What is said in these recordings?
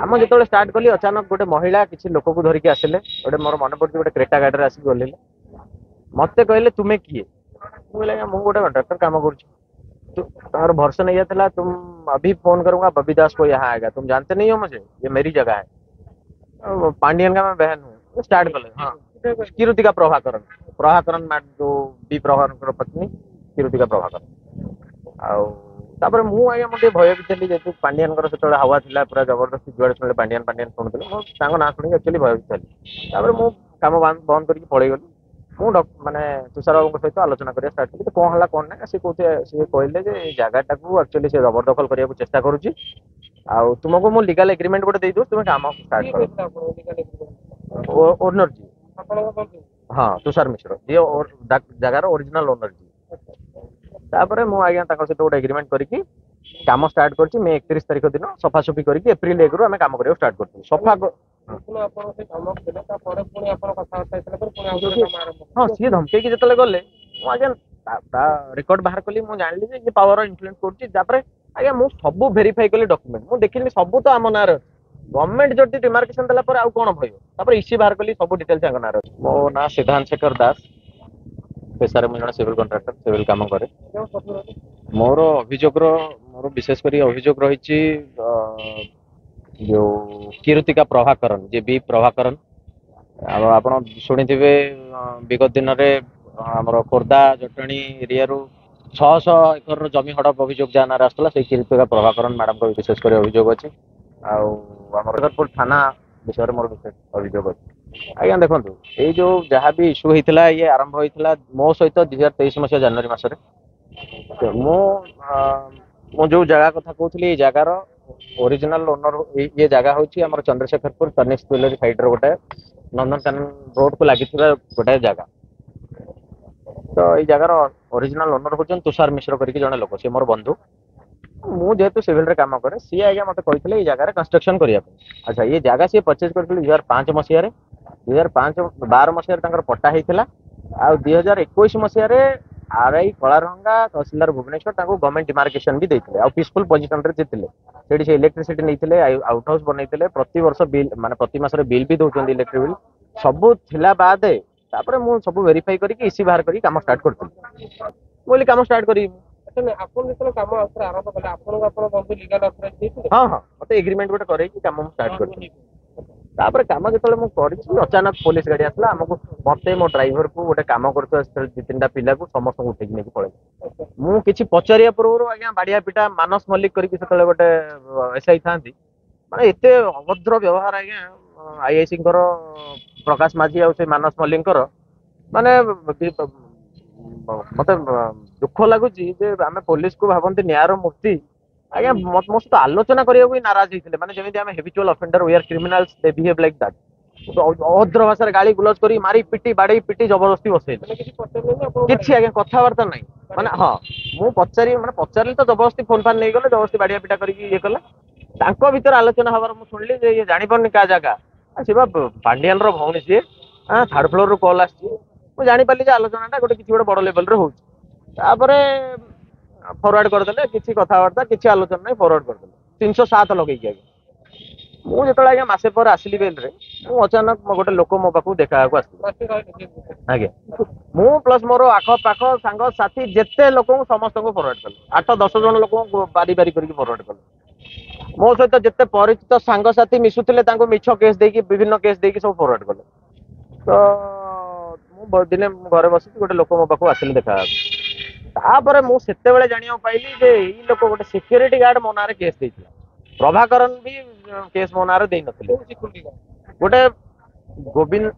काम जो स्टार्ट कली अचानक गोटे महिला किसी लोक को धरिकी आसिले गोटे मोर मन पड़े गोटे क्रेटा गाड़ी आसिक गले मत कहले तुम्हें किए मुझे मुझे गोटे कॉन्ट्रैक्टर काम कर भरोसा नहीं था तुम अभी फोन करूंगा बबी दास को यहाँ आएगा तुम जानते नहीं हो मुझे ये मेरी जगह है पांडियन का मैं बहन हूँ स्टार्ट कले हाँ किरुतिका प्रभाकरण प्रभाकरण जो बी प्रभाकर पत्नी किरुतिका प्रभाकरण आउ तापर मु आज्ञा मुझे भय भी थी जेहतु पांडियान से हवा था पूरा जबरदस्ती जुआड़े शुणे पांडियान पांडियान शुणुली मो ना शुणी एक्चुअली भय भी थी मु कम बंद करके पलि गली मुझे माने तुषार बाबू सहित आलोचना करा स्टार्ट कली कौन है कौन ना सी कहले जगटा को एक्चुअली से जबरदखल करने को चेष्टा करुच्ची तुमको मु लीगल एग्रीमेंट गोटे दे तुम काम स्टार्ट कर ओनर जी हाँ तुषार मिश्र जी जगार ओरिजिनल ओनर जी तापर मु आज्ञा सहित गोटे एग्रीमेंट करके काम स्टार्ट कर मे 31 तारीख दिन सफासफी करके एप्रिल 1 रु आम काम करने स्टार्ट कर सफा हाँ सी धमके जो गले मुझे रेकर्ड बाहर कली मुझे जानी ये पावर इन्फ्लुएंस कर आज्ञा मुझे सब भेरीफाई कली डॉक्यूमेंट मुझे देखिली सब तो आम ना गवर्नमेंट जो डिमार्केशन देला पर आउ कौन भय इसी बाहर कली सब डिटेल्स ना मो ना सिद्धांत शेखर दास पेशार मुझे सिविल कॉन्ट्रैक्टर सिविल काम करे मोर अभियोग मोर विशेषकर अभियोग रही जो किरुतिका प्रभाकरण जे बी प्रभाकरण आप शुणी विगत दिन में आमर खोर्धा जटणी एरिया 600 एकर जमी हड़प अभियोग जहाँ ना आसला से किरुतिका प्रभाकरण मैडम को विशेषकर अभियोग अच्छी आमर थाना विषय मोर विशेष अभियोग अच्छी आज्ञा देखो ये जो जहाँ भी इश्यू होता ये आरंभ होता मो सहित 2023 मसीहा जनवरी मसरे मु जो जगह कथा कहूली ये जगार ओरिजिनल ओनर ये जगह हूँ आम चंद्रशेखरपुर तनिष्क ज्वेलरी साइड गोटे नंदनकानन रोड को लगी गोटे जगह तो ये जगार ओरिजिनल ओनर हूँ तुषार मिश्र करके जड़े लोक सी मोर बंधु मुझे सिविल काम करे सी आज्ञा मत कहते जगह कंस्ट्रक्शन करने अच्छा ये जगह सी परचेज कर 2005 मसीह 2012 मसीह पट्टा होता आ 2021 मसीह आरआई कलारंगा तहसीलदार भुवनेश्वर गवर्नमेंट डिमार्केशन भी देते आ पीसफुल पोजिशन जीतले से इलेक्ट्रिसिटी नहीं आउट हाउस बनते प्रति वर्ष बिल माने प्रति मास बिल भी दौरान इलेक्ट्रिक बिल सब थिला बाद मुझे सब वेरीफाई करके इसी बाहर करके काम स्टार्ट करती बोली काम स्टार्ट करी हाँ हाँ मत एग्रीमेंट गोटे करे काम स्टार्ट कर काम जो अचानक पुलिस गाड़ी आसला आमको मत मो ड्राइवर को गोटे कम कर 2-3 पिला को समस्त उठे नहीं पड़े मुझे पचारिया पूर्व आज्ञा बाड़िया पिटा मानस मल्लिक करके गोटे एसआई था माने एत अभद्र व्यवहार आज्ञा आईआईसी प्रकाश माझी आ मानस मल्लिक माने मत दुख लगुच आम पुलिस को भावती न्यायर मूर्ति आज्ञा मो सहित आलोचना करने नाराज होते हैं जमी आम habitual offender we are criminals they behave like that अभद्र भाषा गाड़ी गुलज कर मारी पिटी बाड़े पिटी जबरदस्ती बसई किसी आज्ञा कथबार्ता ना माने हाँ मुझे पचारि तो जबरदस्ती फोन फान नहीं गले जबरदस्ती बाड़िया पिटा करके भीतर आलोचना हबार मुझे शुणिली ये जापार क्या जगह सी पांडियान भौणी सी थर्ड फ्लोर रू कल आसी जापारि आलोचना गोटे किसी गोटे बड़ लेवल तापर फरवर्ड करदे किसी कथबार्ता किसी आलोचना नहीं फरवर्ड करदे 307 लगे मुझे आज्ञा मसे पर आसली बेल मुझे अचानक गोटे लोक मो पाक देखा आज्ञा मु प्लस मोर आख पाख सांग साथी जिते लोक समस्त को फरवर्ड कले 8-10 जन लोक बारी बारी करके फरवर्ड कले मो सहित जिते परिचित सांग साथी मिशुले मिछ केस देकी विभिन्न केस देकी सब फरवर्ड कले तो दिने घरे बस गोटे लोक मो पाक आसिले देखा तापर मुझे जाना पाइली जे ये लोक गोटे सिक्योरिटी गार्ड मो ना केस देइथिला प्रभाकरण भी केस मो ना दे नथिले गोटे गोविंद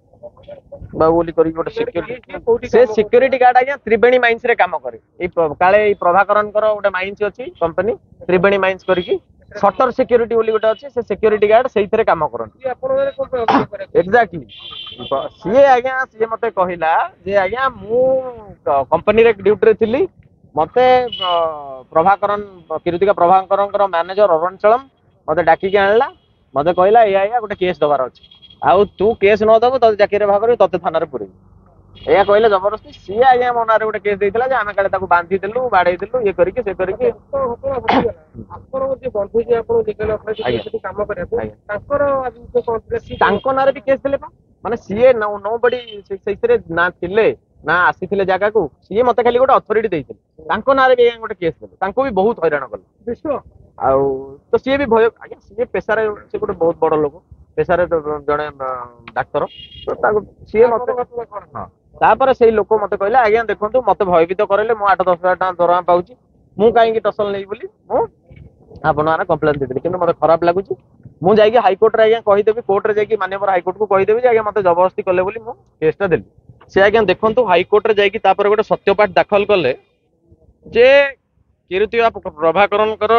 बाबू करी गोटे सिक्योरिटी से सिक्योरिटी गार्ड आज्ञा त्रिवेणी माइंस रे काम करे काले प्रभाकरण गोटे माइंस अच्छी कंपनी त्रिवेणी माइंस करके सटर सिक्योरिटी बोली गोटे अच्छी से सिक्योरिटी गार्ड से काम करते एक्जाक्टली सी आज्ञा सी मत कहला जे आज्ञा मु कंपनी रे ड्यूटी रे थिली मते प्रभाकरण किरुतिका प्रभाकरण मैनेजर अरुणाचलम मते डाकी आणला मते कहला या गोटे केस दबार अच्छे आउ तू केस न दबु तो चाकरी भाग तते थाना पुरे ଏଇଆ କହିଲେ ଜବରଦସ୍ତି। ସିଏ ଆଜ୍ଞା ମୋ ନାଁରେ ଗୋଟେ କେସ୍ ଦେଇଥିଲା ଯେ ଆମେ କାଳେ ତାକୁ ବାନ୍ଧିଦେଲୁ ବାଡେଇଦେଲୁ ଇଏ କରିକି ସେ କରିକି। ଘଟଣା ଘଟିଗଲା ଆପଣଙ୍କ ଯିଏ ବନ୍ଧୁ ଯିଏ ଆପଣ ଲିଗାଲ ଅଥରିଟି ସେଠି କାମ କରିବାକୁ ତାଙ୍କର ଆଜି କଣ ଥିଲା ତାଙ୍କ ନାଁରେ ବି କେସ୍ ଦେଲେ ପା। ମାନେ ସିଏ नो ବଡି ସେଇଥିରେ ନା ଥିଲେ ନା ଆସିଥିଲେ ଜାଗାକୁ। ସିଏ ମତେ ଖାଲି ଗୋଟେ ଅଥରିଟି ଦେଇଥିଲେ ତାଙ୍କ ନାଁରେ ବି ଆଜ୍ଞା ଗୋଟେ କେସ୍ ଦେଲେ। ତାଙ୍କୁ ବି ବହୁତ ହଇରାଣ କଲେ ବିଶ୍ୱ ଆଉ ତ ସିଏ ବି ଭୟ ଆଜ୍ଞା ସିଏ ପେଶାରେ ସେ ଗୋଟେ ବହୁତ ବଡ ଲୋକ ପେଶାରେ ଜଣେ ଡାକ୍ତର ତ ତାକୁ ସିଏ ମତେ ହଁ ତାପରେ ସେଇ ଲୋକ ମତେ କହିଲେ ଆଜ୍ଞା ଦେଖନ୍ତୁ ମତେ ଭୟଭୀତ କରେଇଲେ ମୁଁ 8-10 ହଜାର ଟଙ୍କା ଦରମା ପାଉଛି ମୁଁ କାହିଁକି ଟସଲ ନେଇ ବୋଲି ମୁଁ ଆପଣଙ୍କ ନାଁରେ କମ୍ପ୍ଲେନ ଦେଇଥିଲି କିନ୍ତୁ ମତେ ଖରାପ ଲାଗୁଛି ମୁଁ ଯାଇକି ହାଇକୋର୍ଟରେ ଆଜ୍ଞା କହିଦେବି କୋର୍ଟରେ ଯାଇକି ମାନ୍ୟବର ହାଇକୋର୍ଟକୁ କହିଦେବି ଯେ ଆଜ୍ଞା ମତେ ଜବରଦସ୍ତି କଲେ ବୋଲି ମୁଁ କେସଟା ଦେଲି। ସେ ଆଜ୍ଞା ଦେଖନ୍ତୁ ହାଇକୋର୍ଟରେ ଯାଇକି ତାପରେ ଗୋଟେ ସତ୍ୟପାଠ ଦାଖଲ କଲେ ଯେ କିରୁତିକା ପ୍ରଭାକରନଙ୍କର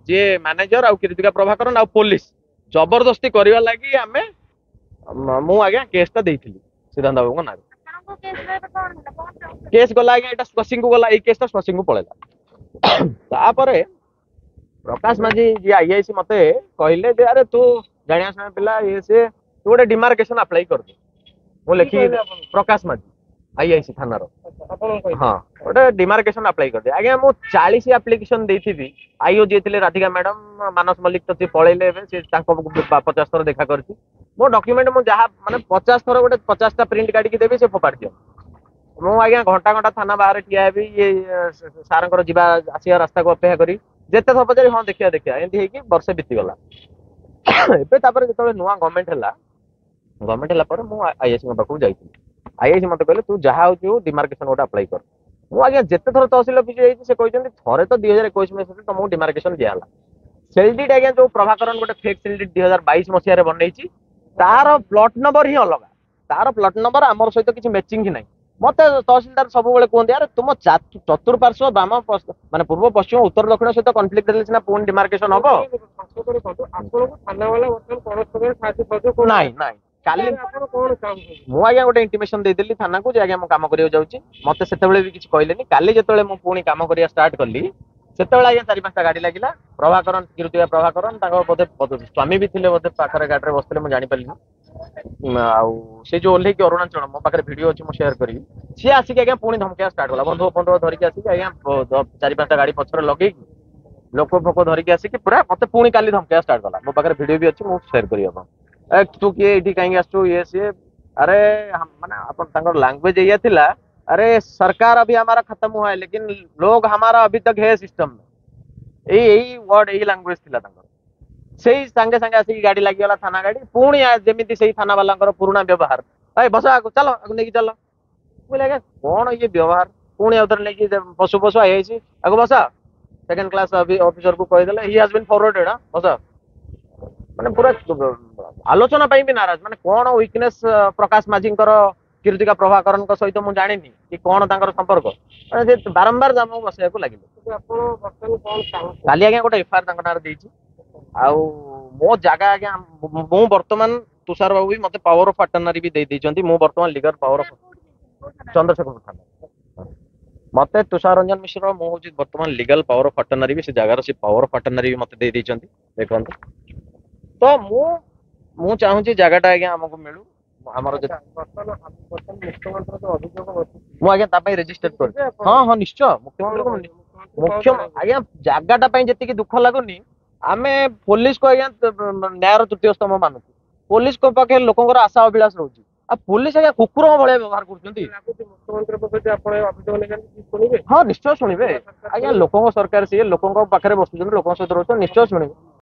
ଯିଏ ମ୍ୟାନେଜର ଆଉ କିରୁତିକା ପ୍ରଭାକରନ ଆଉ ପୋଲିସ ଜବରଦସ୍ତି କରିବା ଲାଗି ଆମେ ମୁଁ ଆଜ୍ଞା କେସଟା ଦେଇଥିଲି ସିଦ୍ଧାନ୍ତ ବାବୁଙ୍କ ନାଁରେ। କେସ୍ ଗଲା ଆଜ୍ଞା ଏଇଟା ସ୍ପସିଂକୁ ଗଲା ଏଇ କେସଟା ସ୍ପସିଂକୁ ପଳେଇଲା। ତାପରେ ପ୍ରକାଶ ମାଝୀ ଯିଏ ଆଇଆଇସି ମତେ କହିଲେ ଯେ ଆରେ ତୁ ଜାଣିବା ଶୁଣିବା ପିଲା ଇଏ ସିଏ ତୁ ଗୋଟେ ଡିମାର୍କେସନ ଆପ୍ଲାଇ କରିଦେ। ମୁଁ ଲେଖିକି ପ୍ରକାଶ ମାଝୀ ଆଇଆଇସି ଥାନାର ହଁ ଗୋଟେ ଡିମାର୍କେସନ ଆପ୍ଲାଇ କରିଦେ। ଆଜ୍ଞା ମୁଁ 40 ଆପ୍ଲିକେସନ ଦେଇଥିବି ଆଇଓ ଯିଏ ଥିଲେ ରାଧିକା ମ୍ୟାଡମ ମାନସ ମଲ୍ଲିକ ତ ସିଏ ପଳେଇଲେ ଏବେ ସେ ତାଙ୍କ 50 ଥର ଦେଖା କରିଛି ମୋ ଡକ୍ୟୁମେଣ୍ଟ ମୁଁ ଯାହା ମାନେ 50 ଥର ଗୋଟେ 50ଟା ପ୍ରିଣ୍ଟ କାଢିକି ଦେବି ସେ ଫୋପାଡି ଦିଅ। ମୁଁ ଆଜ୍ଞା ଘଣ୍ଟା ଘଣ୍ଟା ଥାନା ବାହାରେ ଠିଆ ହେବି ଇଏ ସାରଙ୍କର ଯିବା ଆସିବା ରାସ୍ତାକୁ ଅପେକ୍ଷା କରି ଯେତେ ଥର ପଚାରି ହଁ ଦେଖିବା ଦେଖିବା ଏମିତି ହେଇକି ବର୍ଷେ ବିତିଗଲା। ଏବେ ତାପରେ ଯେତେବେଳେ ନୂଆ ଗଭର୍ଣ୍ଣମେଣ୍ଟ ହେଲା ପରେ ମୁଁ ଆଇଆଇସିଙ୍କ ପାଖକୁ ଯାଇଥିଲି। ଆଇଆଇସି ମତେ କହିଲେ ତୁ ଯାହା ହଉଛି ହଉ ଡିମାର୍କେସନ ଗୋଟେ ଆପ୍ଲାଇ କର। ମୁଁ ଆଜ୍ଞା ଯେତେ ଥର ତହସିଲ ଅଫିସ ଯାଇଛି ସେ କହିଛନ୍ତି ଥରେ ତ 2021 ମସିହାରେ ତମକୁ ଡିମାର୍କେସନ ଦିଆହେଲା। ସେଲଡିଟ୍ ଆଜ୍ଞା ଯୋଉ ପ୍ରଭାକରନ ଗୋଟେ ଫେକ୍ ସେଲଡିଟ୍ 2022 ମସିହାରେ ବନେଇଛି ତାର ପ୍ଲଟ ନମ୍ବର ହିଁ ଅଲଗା। ତାର ପ୍ଲଟ ନମ୍ବର ଆମର ସହିତ କିଛି ମ୍ୟାଚିଂ ହିଁ ନାହିଁ। ମତେ ତହସିଲଦାର ସବୁବେଳେ କୁହନ୍ତି ଆରେ ତୁମ ଚତୁର୍ପାର୍ଶ୍ୱ ବାମ ମାନେ ପୂର୍ବ ପଶ୍ଚିମ ଉତ୍ତର ଦକ୍ଷିଣ ସହିତ କନଫ୍ଲିକ୍ଟ ହେଲେ ସିନା ପୁଣି ଡିମାର୍କେସନ ହବ। ଆପଣଙ୍କୁ ଥାନା ବାଲା ବର୍ତ୍ତମାନ କୌଣସି ପ୍ରକାର ସାହାଯ୍ୟ ସହଯୋଗ ନାଇଁ ନାଇଁ କାଲି ଆପଣ କଣ ଚାହୁଁଛନ୍ତି? ମୁଁ ଆଜ୍ଞା ଗୋଟେ ଇଣ୍ଟିମେସନ ଦେଇଦେଲି ଥାନାକୁ ଯେ ଆଜ୍ଞା ମୁଁ କାମ କରିବାକୁ ଯାଉଛି ମତେ ସେତେବେଳେ ବି କିଛି କହିଲେନି। କାଲି ଯେତେବେଳେ ମୁଁ ପୁଣି କାମ କରିବା ଷ୍ଟାର୍ଟ କଲି ସେତେବେଳେ ଆଜ୍ଞା 4-5ଟା ଗାଡି ଲାଗିଲା। ପ୍ରଭାକରନ କିରୁତିକା ପ୍ରଭାକରନ ତାଙ୍କ ବୋଧେ ସ୍ୱାମୀ ବି ଥିଲେ ବୋଧେ ପାଖରେ ଗାଡିରେ ବସିଥିଲେ ମୁଁ ଜାଣିପାରିଲିନି। ଆଉ ସେ ଯୋଉ ଓହ୍ଲେଇକି ଅରୁଣାଚଳ ମୋ ପାଖରେ ଭିଡିଓ ଅଛି ମୁଁ ସେୟାର କରିବି। ସିଏ ଆସିକି ଆଜ୍ଞା ପୁଣି ଧମକେଇବା ଷ୍ଟାର୍ଟ କଲା ବନ୍ଧୁକ ଧରିକି ଆସିକି ଆଜ୍ଞା 4-5ଟା ଗାଡି ପଛରେ ଲଗେଇକି ଲୋକ ଫୋକ ଧରିକି ଆସିକି ପୁରା ମତେ ପୁଣି କାଲି ଧମକେଇବା ଷ୍ଟାର୍ଟ କଲା। ମୋ ପାଖରେ ଭିଡିଓ ବି ଅଛି ମୁଁ ସେୟାର କରିବି ଆପଣଙ୍କୁ। ତୁ କିଏ ଏଇଠି କାହିଁକି ଆସିଛୁ ଇଏ ସିଏ अरे ମାନେ ଆପଣ ତାଙ୍କର ଲାଙ୍ଗୁଏଜ ଏଇଆ ଥିଲା अरे सरकार अभी हमारा खत्म हुआ है लेकिन लोग हमारा अभी तक है सिस्टम में ଏଇ ୱାର୍ଡ ଏଇ ଲାଙ୍ଗୁଏଜ ଥିଲା ତାଙ୍କର। ସେଇ ସାଙ୍ଗେ ସାଙ୍ଗେ ଆସିକି ଗାଡି ଲାଗିଗଲା ଥାନା ଗାଡି ପୁଣି ଯେମିତି ସେଇ ଥାନା ବାଲାଙ୍କର ପୁରୁଣା ବ୍ୟବହାର ଭାଇ ବସ ଆକୁ ଚାଲ ଆକୁ ନେଇକି ଚାଲ। କହିଲେ ଆଜ୍ଞା କଣ ଇଏ ବ୍ୟବହାର ପୁଣି ଆଉଥରେ ନେଇକି ପଶୁ ପଶୁ ହେଇଯାଇଛି ଆକୁ ବସ ସେକେଣ୍ଡ କ୍ଲାସ ଅଫିସରକୁ କହିଦେଲେ ହି ହାଜ ବିନ୍ ଫରୱାର୍ଡେଡ୍ ବସ। ମାନେ ପୁରା ଆଲୋଚନା ପାଇଁ ବି ନାରାଜ ମାନେ କଣ ୱିକନେସ ପ୍ରକାଶ ମାଝୀଙ୍କର କିରୁତିକା ପ୍ରଭାକରନଙ୍କ ସହିତ ମୁଁ ଜାଣିନି କି କଣ ତାଙ୍କର ସମ୍ପର୍କ ସେ ବାରମ୍ବାର ଆମକୁ ବସେଇବାକୁ ଲାଗିଲେ। ଆପଣ ବର୍ତ୍ତମାନ କଣ ଚାହୁଁଛନ୍ତି? କାଲି ଆଜ୍ଞା ଗୋଟେ ଏଫଆଇଆର ତାଙ୍କ ନାଁରେ ଦେଇଛି। ଆଉ ମୋ ଜାଗା ଆଜ୍ଞା ମୁଁ ବର୍ତ୍ତମାନ ତୁଷାର ବାବୁ ବି ମତେ ପାୱାର ଅଫ ଆଟର୍ଣ୍ଣରୀ ବି ଦେଇଛନ୍ତି। ମୁଁ ବର୍ତ୍ତମାନ ଲିଗାଲ ପାୱାର ଅଫ ଚନ୍ଦ୍ରଶେଖର ଥାନା ମତେ ତୁଷାର ରଞ୍ଜନ ମିଶ୍ର ମୁଁ ହଉଛି ବର୍ତ୍ତମାନ ଲିଗାଲ ପାୱାର ଅଫ ଆଟର୍ଣ୍ଣରୀ ବି ସେ ଜାଗାର ସେ ପାୱାର ଅଫ ଆଟର୍ଣ୍ଣରୀ ବି ମତେ ଦେଇଛନ୍ତି ଦେଖନ୍ତୁ। ତ ମୁଁ ଚାହୁଁଛି ଜାଗାଟା ଆଜ୍ଞା ଆମକୁ ମିଳୁ ଆମର ମୁଁ ଆଜ୍ଞା ତା ପାଇଁ ରେଜିଷ୍ଟର କରିଛି। ହଁ ହଁ ନିଶ୍ଚୟ ମୁଖ୍ୟ ଆଜ୍ଞା ଜାଗାଟା ପାଇଁ ଯେତିକି ଦୁଃଖ ଲାଗୁନି ଆମେ ପୋଲିସକୁ ଆଜ୍ଞା ନ୍ୟାୟର ତୃତୀୟ ସ୍ତମ୍ଭ ମାନୁଛୁ। ପୋଲିସଙ୍କ ପାଖେ ଲୋକଙ୍କର ଆଶା ଅଭିଳାଷ ରହୁଛି ଆଉ ପୋଲିସ ଆଜ୍ଞା କୁକୁରଙ୍କ ଭଳିଆ ବ୍ୟବହାର କରୁଛନ୍ତି। ହଁ ନିଶ୍ଚୟ ଶୁଣିବେ ଆଜ୍ଞା ଲୋକଙ୍କ ସରକାର ସିଏ ଲୋକଙ୍କ ପାଖରେ ବସୁଛନ୍ତି ଲୋକଙ୍କ ସହିତ ରହୁଛନ୍ତି ନିଶ୍ଚୟ ଶୁଣିବେ।